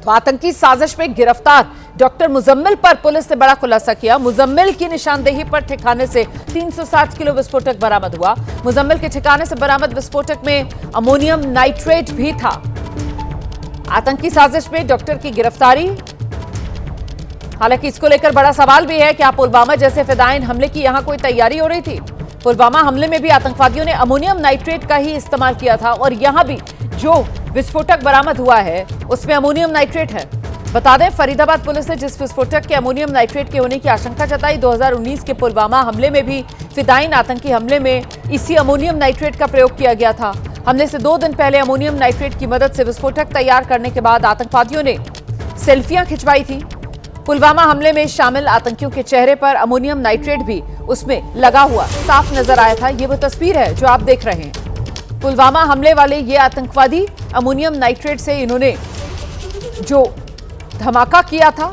तो आतंकी साजिश में गिरफ्तार डॉक्टर मुजम्मिल पर पुलिस ने बड़ा खुलासा किया। मुजम्मिल की निशानदेही पर ठिकाने से 360 किलो विस्फोटक बरामद हुआ। मुजम्मिल के ठिकाने से बरामद विस्फोटक में अमोनियम नाइट्रेट भी था। आतंकी साजिश में डॉक्टर की गिरफ्तारी। हालांकि इसको लेकर बड़ा सवाल भी है कि पुलवामा जैसे फिदायीन हमले की यहां कोई तैयारी हो रही थी। पुलवामा हमले में भी आतंकवादियों ने अमोनियम नाइट्रेट का ही इस्तेमाल किया था और यहां भी जो विस्फोटक बरामद हुआ है उसमें अमोनियम नाइट्रेट है। बता दें, फरीदाबाद पुलिस ने जिस विस्फोटक के अमोनियम नाइट्रेट के होने की आशंका जताई, 2019 के पुलवामा हमले में भी फिदायीन आतंकी हमले में इसी अमोनियम नाइट्रेट का प्रयोग किया गया था। हमले से 2 दिन पहले अमोनियम नाइट्रेट की मदद से विस्फोटक तैयार करने के बाद आतंकवादियों ने सेल्फियां खिंचवाई थी। पुलवामा हमले में शामिल आतंकियों के चेहरे पर अमोनियम नाइट्रेट भी उसमें लगा हुआ साफ नजर आया था। ये वो तस्वीर है जो आप देख रहे हैं। पुलवामा हमले वाले ये आतंकवादी अमोनियम नाइट्रेट से इन्होंने जो धमाका किया था,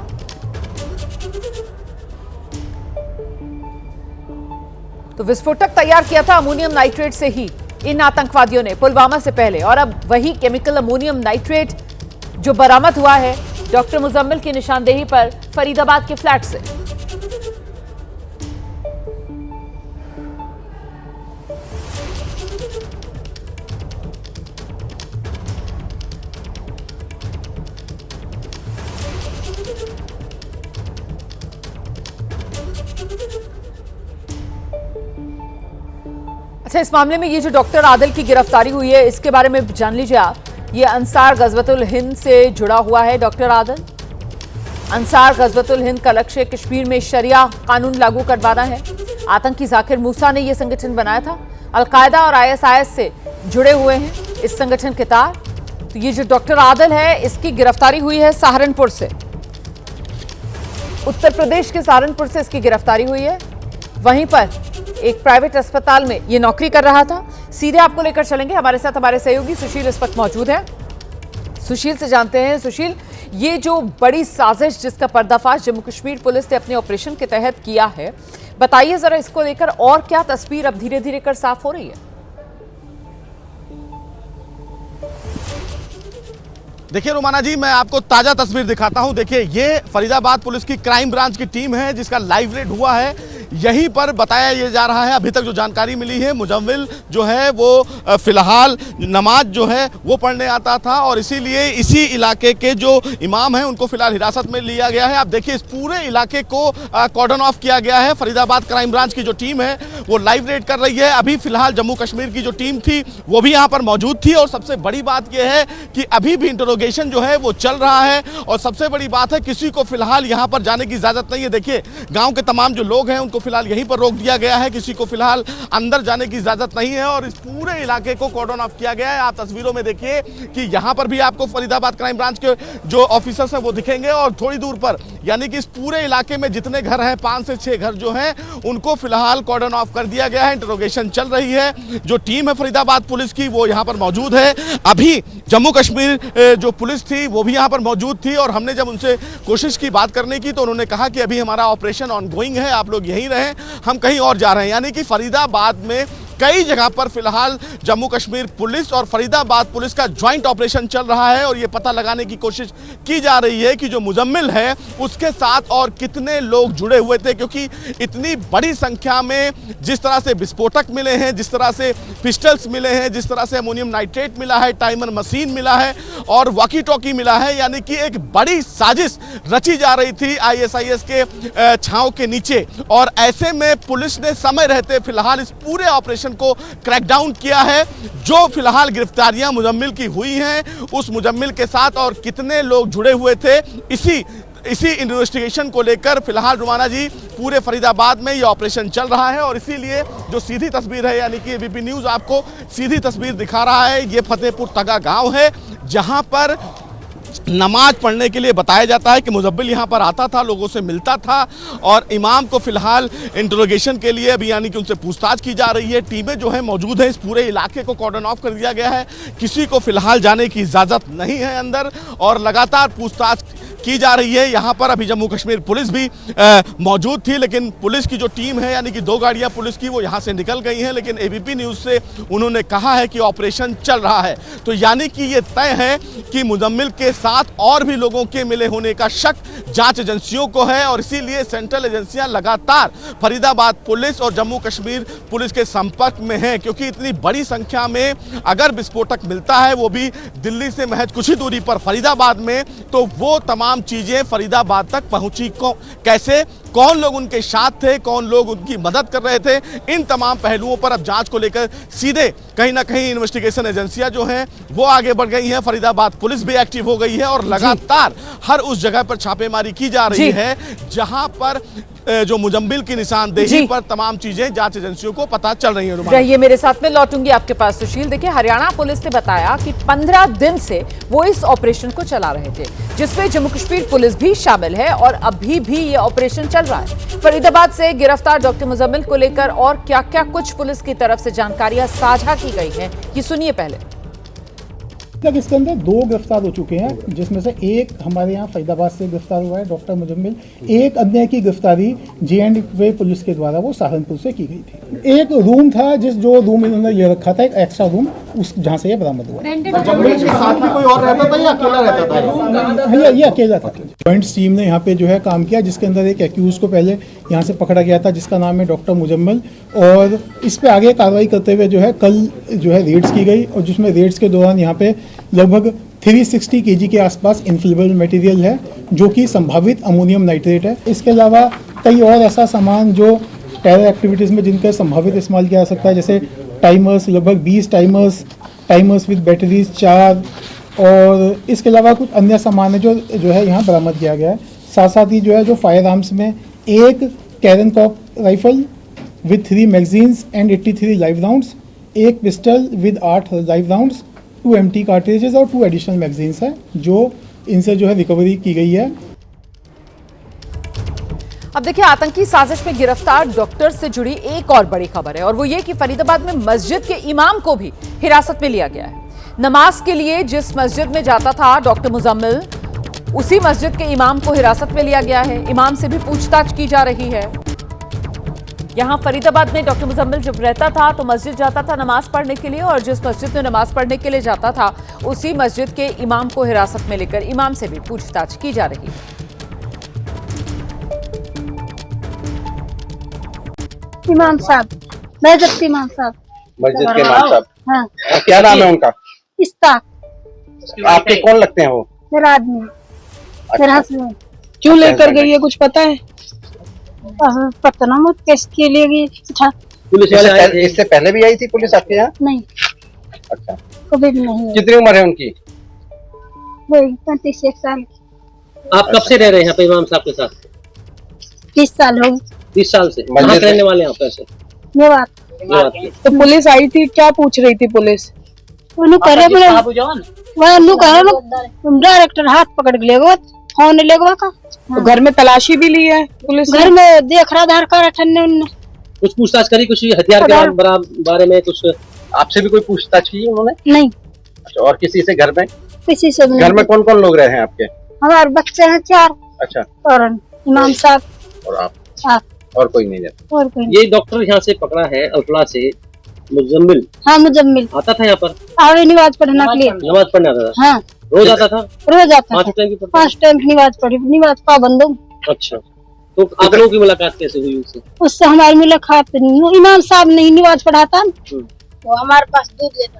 तो विस्फोटक तैयार किया था अमोनियम नाइट्रेट से ही इन आतंकवादियों ने पुलवामा से पहले। और अब वही केमिकल अमोनियम नाइट्रेट जो बरामद हुआ है डॉक्टर मुजम्मिल की निशानदेही पर फरीदाबाद के फ्लैट से। अच्छा, इस मामले में ये जो डॉक्टर आदिल की गिरफ्तारी हुई है इसके बारे में जान लीजिए आप। ये अंसार गजवतुल हिंद से जुड़ा हुआ है डॉक्टर आदिल। अंसार गजवतुल हिंद का लक्ष्य कश्मीर में शरिया कानून लागू करवाना है। आतंकी जाकिर मूसा ने यह संगठन बनाया था। अलकायदा और ISIS से जुड़े हुए हैं इस संगठन के तार। तो ये जो डॉक्टर आदिल है इसकी गिरफ्तारी हुई है सहारनपुर से, उत्तर प्रदेश के सहारनपुर से इसकी गिरफ्तारी हुई है। वहीं पर एक प्राइवेट अस्पताल में ये नौकरी कर रहा था। सीधे आपको लेकर चलेंगे, हमारे साथ हमारे सहयोगी सुशील इस वक्त मौजूद है। सुशील से जानते हैं। सुशील, ये जो बड़ी साजिश जिसका पर्दाफाश जम्मू कश्मीर पुलिस ने अपने ऑपरेशन के तहत किया है, बताइए जरा इसको लेकर और क्या तस्वीर अब धीरे धीरे कर साफ हो रही है। देखिए रुमाना जी, मैं आपको ताजा तस्वीर दिखाता हूं। देखिए, ये फरीदाबाद पुलिस की क्राइम ब्रांच की टीम है जिसका लाइव रेड हुआ है। यहीं पर बताया ये जा रहा है, अभी तक जो जानकारी मिली है, मुजम्मिल जो है वो फिलहाल नमाज जो है वो पढ़ने आता था और इसीलिए इसी इलाके के जो इमाम हैं उनको फिलहाल हिरासत में लिया गया है। आप देखिए, इस पूरे इलाके को कॉर्डन ऑफ किया गया है। फरीदाबाद क्राइम ब्रांच की जो टीम है वो लाइव रेड कर रही है। अभी फिलहाल जम्मू कश्मीर की जो टीम थी वो भी यहाँ पर मौजूद थी और सबसे बड़ी बात यह है कि अभी भी इंटरोगेशन जो है वो चल रहा है और सबसे बड़ी बात है किसी को फिलहाल यहाँ पर जाने की इजाजत नहीं है। देखिए, गाँव के तमाम जो लोग हैं उनको फिलहाल यहीं पर रोक दिया गया है, किसी को फिलहाल अंदर जाने की इजाजत नहीं है और इस पूरे इलाके को कॉर्डन ऑफ किया गया है। आप तस्वीरों में देखिए कि यहां पर भी आपको फरीदाबाद क्राइम ब्रांच के जो ऑफिसर्स हैं वो दिखेंगे और थोड़ी दूर पर यानी कि इस पूरे इलाके में जितने घर हैं 5 से 6 घर जो हैं उनको फिलहाल कॉर्डन ऑफ कर दिया गया है। इंटरोगेशन चल रही है। जो टीम है फरीदाबाद पुलिस की वो यहां पर मौजूद है। अभी जम्मू कश्मीर जो पुलिस थी वो भी यहां पर मौजूद थी और हमने जब उनसे कोशिश की बात करने की तो उन्होंने कहा कि अभी हमारा ऑपरेशन ऑनगोइंग है, आप लोग यहीं रहें, हम कहीं और जा रहे हैं। यानी कि फरीदाबाद में कई जगह पर फिलहाल जम्मू कश्मीर पुलिस और फरीदाबाद पुलिस का ज्वाइंट ऑपरेशन चल रहा है और ये पता लगाने की कोशिश की जा रही है कि जो मुजम्मिल है उसके साथ और कितने लोग जुड़े हुए थे, क्योंकि इतनी बड़ी संख्या में जिस तरह से विस्फोटक मिले हैं, जिस तरह से पिस्टल्स मिले हैं, जिस तरह से अमोनियम नाइट्रेट मिला है, टाइमर मशीन मिला है और वॉकी टॉकी मिला है, यानी कि एक बड़ी साजिश रची जा रही थी ISIS के छांव के नीचे। और ऐसे में पुलिस ने समय रहते फिलहाल इस पूरे ऑपरेशन को क्रैकडाउन किया है। जो फिलहाल गिरफ्तारियां मुजम्मिल की हुई हैं उस मुजम्मिल के साथ और कितने लोग जुड़े हुए थे इसी इन्वेस्टिगेशन को लेकर फिलहाल रुमाना जी पूरे फरीदाबाद में ये ऑपरेशन चल रहा है और इसीलिए जो सीधी तस्वीर है यानी कि ABP न्यूज़ आपको सीधी तस्वीर दिखा रहा है। ये फतेहपुर तगा गांव है जहां पर नमाज पढ़ने के लिए बताया जाता है कि मुजम्मिल यहाँ पर आता था, लोगों से मिलता था और इमाम को फिलहाल इंटरोगेशन के लिए अभी यानी कि उनसे पूछताछ की जा रही है। टीमें जो है मौजूद है। इस पूरे इलाके को कॉर्डन ऑफ कर दिया गया है, किसी को फिलहाल जाने की इजाज़त नहीं है अंदर और लगातार पूछताछ की जा रही है। यहाँ पर अभी जम्मू कश्मीर पुलिस भी मौजूद थी, लेकिन पुलिस की जो टीम है यानी कि 2 गाड़ियाँ पुलिस की वो यहाँ से निकल गई हैं, लेकिन एबीपी न्यूज़ से उन्होंने कहा है कि ऑपरेशन चल रहा है। तो यानी कि ये तय है कि मुजम्मिल के साथ और भी लोगों के मिले होने का शक जांच एजेंसियों को है, और इसीलिए सेंट्रल एजेंसियां लगातार फरीदाबाद पुलिस और जम्मू कश्मीर पुलिस के संपर्क में हैं, क्योंकि इतनी बड़ी संख्या में अगर विस्फोटक मिलता है, वो भी दिल्ली से महज कुछ ही दूरी पर फरीदाबाद में, तो वो तमाम चीजें फरीदाबाद तक पहुंची कैसे, कौन लोग उनके साथ थे, कौन लोग उनकी मदद कर रहे थे, इन तमाम पहलुओं पर अब जांच को लेकर सीधे कहीं ना कहीं इन्वेस्टिगेशन एजेंसियां जो हैं वो आगे बढ़ गई हैं। फरीदाबाद पुलिस भी एक्टिव हो गई है और लगातार हर उस जगह पर छापेमारी की जा रही है जहां पर जो मुजम्मिल की निशानदेही पर तमाम चीजें जांच एजेंसियों को पता चल रही है। रहिए मेरे साथ में, लौटूंगी आपके पास सुशील। देखिए, हरियाणा पुलिस ने बताया कि 15 दिन से वो इस ऑपरेशन को चला रहे थे, जिसमें जम्मू कश्मीर पुलिस भी शामिल है और अभी भी ये ऑपरेशन चल रहा है। फरीदाबाद से गिरफ्तार डॉक्टर मुजम्मिल को लेकर और क्या क्या कुछ पुलिस की तरफ से जानकारियां साझा की गई हैं, ये सुनिए पहले। तक इसके अंदर 2 गिरफ्तार हो चुके हैं, जिसमें से एक हमारे यहाँ फरीदाबाद से गिरफ्तार हुआ है डॉक्टर मुजम्मिल। एक अन्य की गिरफ्तारी जे.एंड.के पुलिस के द्वारा वो सहारनपुर से की गई थी। एक रूम था जो रूम इन्होंने ले रखा था, एक एक्स्ट्रा रूम, उस जहाँ से ये बरामद हुआ। मुजम्मिल के साथ में कोई और रहता था या अकेला रहता था? ये अकेला था। जॉइंट टीम ने यहाँ पे जो है काम किया, जिसके अंदर एक एक्यूज को पहले यहाँ से पकड़ा गया था, जिसका नाम है डॉक्टर मुजम्मिल, और इस पे आगे कार्रवाई करते हुए जो है कल जो है रेड्स की गई, और जिसमें रेड्स के दौरान यहाँ पे लगभग 360 केजी के आसपास इन्फ्लेमेबल मटेरियल है, जो कि संभावित अमोनियम नाइट्रेट है। इसके अलावा कई और ऐसा सामान जो टेरर एक्टिविटीज़ में जिनका संभावित इस्तेमाल किया जा सकता है, जैसे टाइमर्स, लगभग 20 टाइमर्स विद बैटरीज 4, और इसके अलावा कुछ अन्य सामान है जो है यहाँ बरामद किया गया है। साथ साथ ही जो है जो फायर आर्म्स में एक कैरन कॉप rifle with 3 magazines and 83 live rounds, एक pistol with 8 live rounds, 2 empty cartridges और 2 एडिशनल मैगजीन्स हैं, जो इनसे जो है रिकवरी की गई है। अब देखिए, आतंकी साजिश में गिरफ्तार डॉक्टर से जुड़ी एक और बड़ी खबर है, और वो ये कि फरीदाबाद में मस्जिद के इमाम को भी हिरासत में लिया गया है। नमाज के लिए जिस मस्जिद में जाता था डॉक्टर मुजम्मिल, उसी मस्जिद के इमाम को हिरासत में लिया गया है। इमाम से भी पूछताछ की जा रही है। यहाँ फरीदाबाद में डॉक्टर मुजम्मिल जब रहता था तो मस्जिद जाता था नमाज पढ़ने के लिए, और जिस मस्जिद में नमाज पढ़ने के लिए जाता था उसी मस्जिद के इमाम को हिरासत में लेकर इमाम से भी पूछताछ की जा रही है। इमाम साहब, मस्जिद इमाम साहब, मस्जिद के इमाम साहब। हाँ। क्या नाम है उनका? इस्ताक। आपके कौन लगते हैं वो? मेरा आदमी, मेरा हस्बैंड। क्यों लेकर गई है, कुछ पता है? पता ना, मुझे किसके लिए गई था। पुलिस इससे पहले भी आई थी पुलिस आपके यहाँ? नहीं, अच्छा, कभी भी नहीं। कितनी उम्र है उनकी? वही 35 साल। आप कब से रह रहे हैं यहाँ पे इमाम साहब के साथ? 30 साल हो गए। 30 साल से। कहाँ से रहने वाले हैं आप? ऐसे मेवात। तो पुलिस आई थी, क्या पूछ रही थी पुलिस? डायरेक्टर हाथ पकड़ के लेगा, फोन लेगा का। तो घर में तलाशी भी ली है पुलिस? घर में देख रहा आधार कार्ड उनने। कुछ पूछताछ करी, कुछ हथियार के बारे में कुछ? आपसे भी कोई पूछताछ की उन्होंने? नहीं। अच्छा, और किसी से घर में? किसी से नहीं। घर में कौन कौन लोग रहे हैं आपके? हमारे बच्चे हैं 4। अच्छा, और इमाम साहब और आप? और कोई नहीं रहता? और कोई नहीं। ये डॉक्टर यहाँ से पकड़ा है अल्फला से, मुजम्मिल। हाँ, मुजम्मिल आता था यहाँ पर? आवे नमाज पढ़ने के लिए। नमाज पढ़ने आता था? हाँ, रोज आता था? रोज आता। 5 टाइम की? 5 टाइम की नमाज पढ़ी, नमाज पाबंद हूँ। अच्छा, तो आप लोगों की मुलाकात कैसे हुई उससे? उससे हमारी मुलाकात नहीं हुई। इमाम साहब नहीं नमाज पढ़ाता, वो हमारे पास दूध लेता,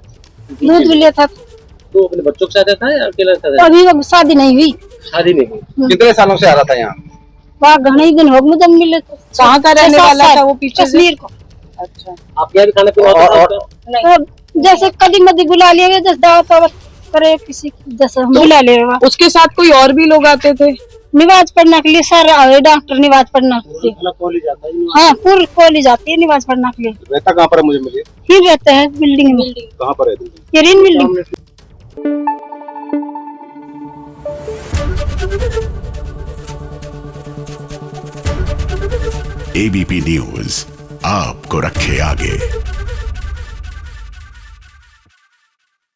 दूध भी लेता। तो अपने बच्चों के साथ था या अकेला था? अभी शादी नहीं हुई। शादी नहीं हुई। कितने सालों से आ रहा था यहाँ? वहाँ घने दिन हो मुजम्मिल। कहाँ का रहने वाला था वो? पीछे कश्मीर को। अच्छा, आप यहाँ भी खाने पीना? जैसे कदी मदी बुला लिया, जैसे दावत वावत करे किसी जैसे बुला लिया। उसके साथ कोई और भी लोग आते थे? नमाज पढ़ने के लिए सर आए डॉक्टर, नमाज पढ़ना। हाँ, पूरी कॉलेज जाती है नमाज पढ़ने के लिए। रहता कहाँ पर मुझे मिले? फिर रहते हैं बिल्डिंग में। कहाँ पर रहते? Green building. एबीपी न्यूज आपको रखे आगे।